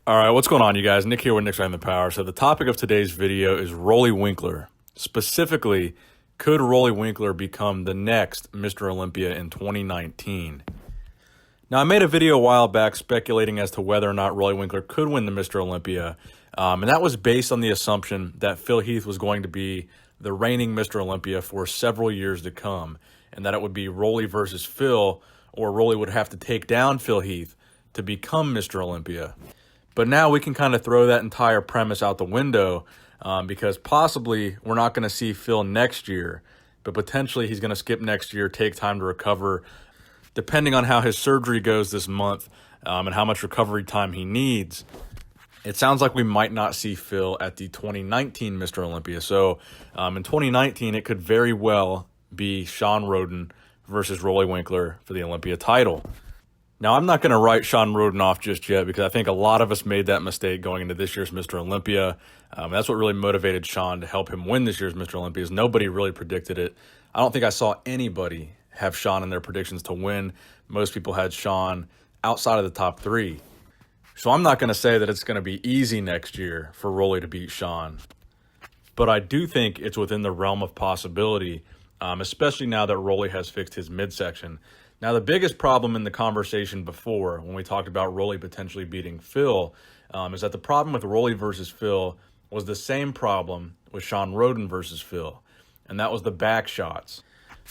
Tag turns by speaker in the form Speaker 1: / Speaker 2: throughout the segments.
Speaker 1: All right, what's going on, you guys? Nick here with Nick's Right in the Power. So the topic of today's video is Roelly Winklaar. Specifically, could Roelly Winklaar become the next Mr. Olympia in 2019? Now, I made a video a while back speculating as to whether or not Roelly Winklaar could win the Mr. Olympia, and that was based on the assumption that Phil Heath was going to be the reigning Mr. Olympia for several years to come, and that it would be Roelly versus Phil, or Roelly would have to take down Phil Heath to become Mr. Olympia. But now we can kind of throw that entire premise out the window because possibly we're not going to see Phil next year, but potentially he's going to skip next year, take time to recover, depending on how his surgery goes this month and how much recovery time he needs. It sounds like we might not see Phil at the 2019 Mr. Olympia. So in 2019, it could very well be Shawn Rhoden versus Roelly Winklaar for the Olympia title. Now, I'm not going to write Shawn Rhoden off just yet because I think a lot of us made that mistake going into this year's Mr. Olympia. That's what really motivated Shawn to help him win this year's Mr. Olympia, is nobody really predicted it. I don't think I saw anybody have Shawn in their predictions to win. Most people had Shawn outside of the top three. So I'm not going to say that it's going to be easy next year for Roelly to beat Shawn. But I do think it's within the realm of possibility, especially now that Roelly has fixed his midsection. Now, the biggest problem in the conversation before, when we talked about Roelly potentially beating Phil, is that the problem with Roelly versus Phil was the same problem with Shawn Rhoden versus Phil, and that was the back shots.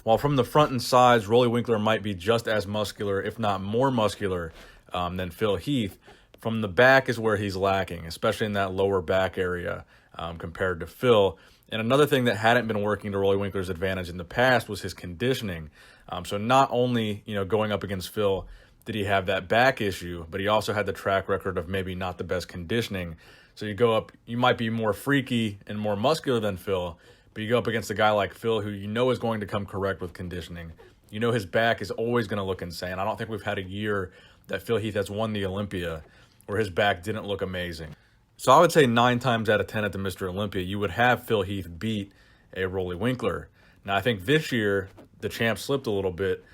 Speaker 1: While from the front and sides, Roelly Winklaar might be just as muscular, if not more muscular, than Phil Heath, from the back is where he's lacking, especially in that lower back area compared to Phil. And another thing that hadn't been working to Roelly Winklaar's advantage in the past was his conditioning. So not only, going up against Phil did he have that back issue, but he also had the track record of maybe not the best conditioning. So you go up, you might be more freaky and more muscular than Phil, but you go up against a guy like Phil who is going to come correct with conditioning. His back is always going to look insane. I don't think we've had a year that Phil Heath has won the Olympia where his back didn't look amazing. So I would say 9 times out of 10 at the Mr. Olympia, you would have Phil Heath beat a Roelly Winklaar. Now, I think this year, the champ slipped a little bit.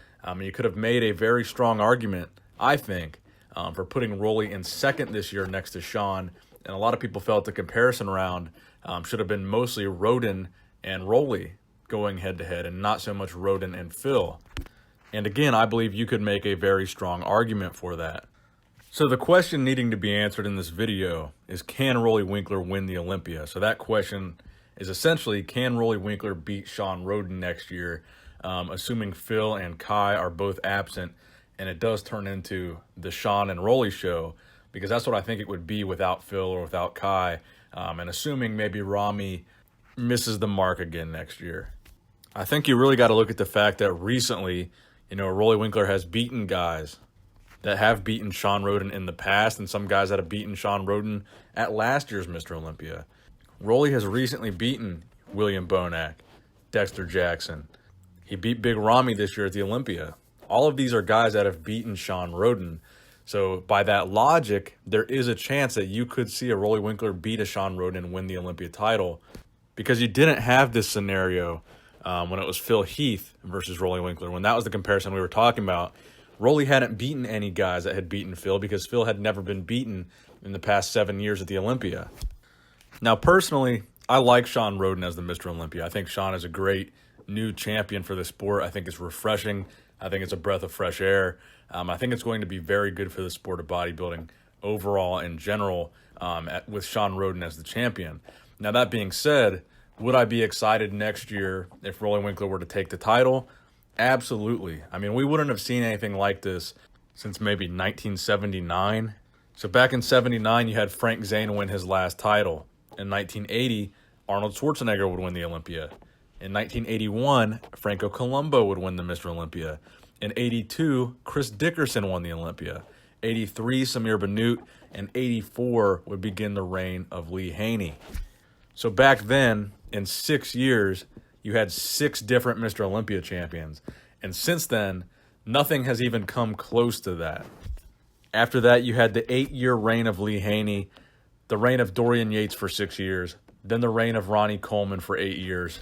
Speaker 1: You could have made a very strong argument, I think, for putting Roelly in second this year next to Shawn. And a lot of people felt the comparison round should have been mostly Rhoden and Roelly going head-to-head and not so much Rhoden and Phil. And again, I believe you could make a very strong argument for that. So the question needing to be answered in this video is, can Roelly Winklaar win the Olympia? So that question is essentially, can Roelly Winklaar beat Shawn Rhoden next year, assuming Phil and Kai are both absent, and it does turn into the Shawn and Roelly show, because that's what I think it would be without Phil or without Kai, and assuming maybe Rami misses the mark again next year. I think you really got to look at the fact that recently, Roelly Winklaar has beaten guys that have beaten Shawn Rhoden in the past, and some guys that have beaten Shawn Rhoden at last year's Mr. Olympia. Roelly has recently beaten William Bonac, Dexter Jackson. He beat Big Rami this year at the Olympia. All of these are guys that have beaten Shawn Rhoden. So by that logic, there is a chance that you could see a Roelly Winklaar beat a Shawn Rhoden and win the Olympia title, because you didn't have this scenario when it was Phil Heath versus Roelly Winklaar. When that was the comparison we were talking about, Roelly hadn't beaten any guys that had beaten Phil because Phil had never been beaten in the past 7 years at the Olympia. Now, personally, I like Shawn Rhoden as the Mr. Olympia. I think Shawn is a great new champion for the sport. I think it's refreshing. I think it's a breath of fresh air. I think it's going to be very good for the sport of bodybuilding overall in general with Shawn Rhoden as the champion. Now, that being said, would I be excited next year if Roelly Winklaar were to take the title? Absolutely. I mean, we wouldn't have seen anything like this since maybe 1979. So back in 79, you had Frank Zane win his last title. In 1980, Arnold Schwarzenegger would win the Olympia. In 1981, Franco Columbu would win the Mr. Olympia. In 82, Chris Dickerson won the Olympia. 83, Samir Bannout, and 84 would begin the reign of Lee Haney. So back then, in 6 years, you had 6 different Mr. Olympia champions. And since then, nothing has even come close to that. After that, you had the 8-year reign of Lee Haney, the reign of Dorian Yates for 6 years, then the reign of Ronnie Coleman for 8 years.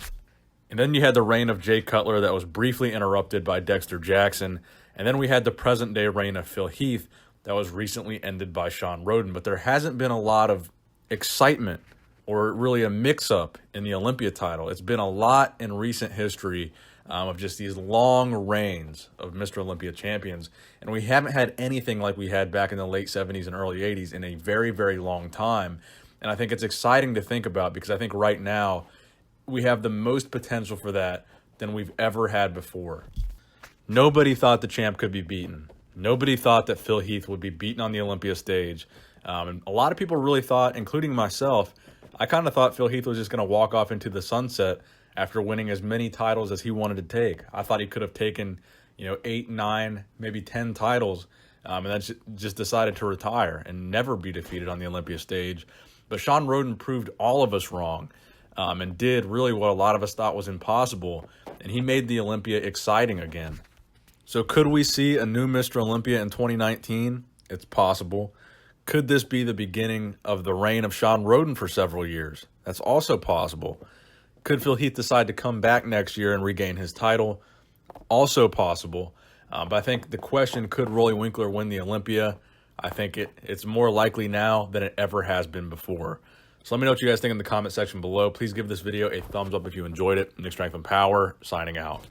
Speaker 1: And then you had the reign of Jay Cutler that was briefly interrupted by Dexter Jackson. And then we had the present-day reign of Phil Heath that was recently ended by Shawn Rhoden, but there hasn't been a lot of excitement or really a mix-up in the Olympia title. It's been a lot in recent history of just these long reigns of Mr. Olympia champions, and we haven't had anything like we had back in the late 70s and early 80s in a very, very long time. And I think it's exciting to think about because I think right now we have the most potential for that than we've ever had before. Nobody thought the champ could be beaten. Nobody thought that Phil Heath would be beaten on the Olympia stage. And a lot of people really thought, including myself, I kind of thought Phil Heath was just going to walk off into the sunset after winning as many titles as he wanted to take. I thought he could have taken, 8, 9, maybe 10 titles, and then just decided to retire and never be defeated on the Olympia stage. But Shawn Rhoden proved all of us wrong and did really what a lot of us thought was impossible, and he made the Olympia exciting again. So could we see a new Mr. Olympia in 2019? It's possible. Could this be the beginning of the reign of Shawn Rhoden for several years? That's also possible. Could Phil Heath decide to come back next year and regain his title? Also possible. But I think the question, could Roelly Winklaar win the Olympia? I think it's more likely now than it ever has been before. So let me know what you guys think in the comment section below. Please give this video a thumbs up if you enjoyed it. Nick Strength and Power, signing out.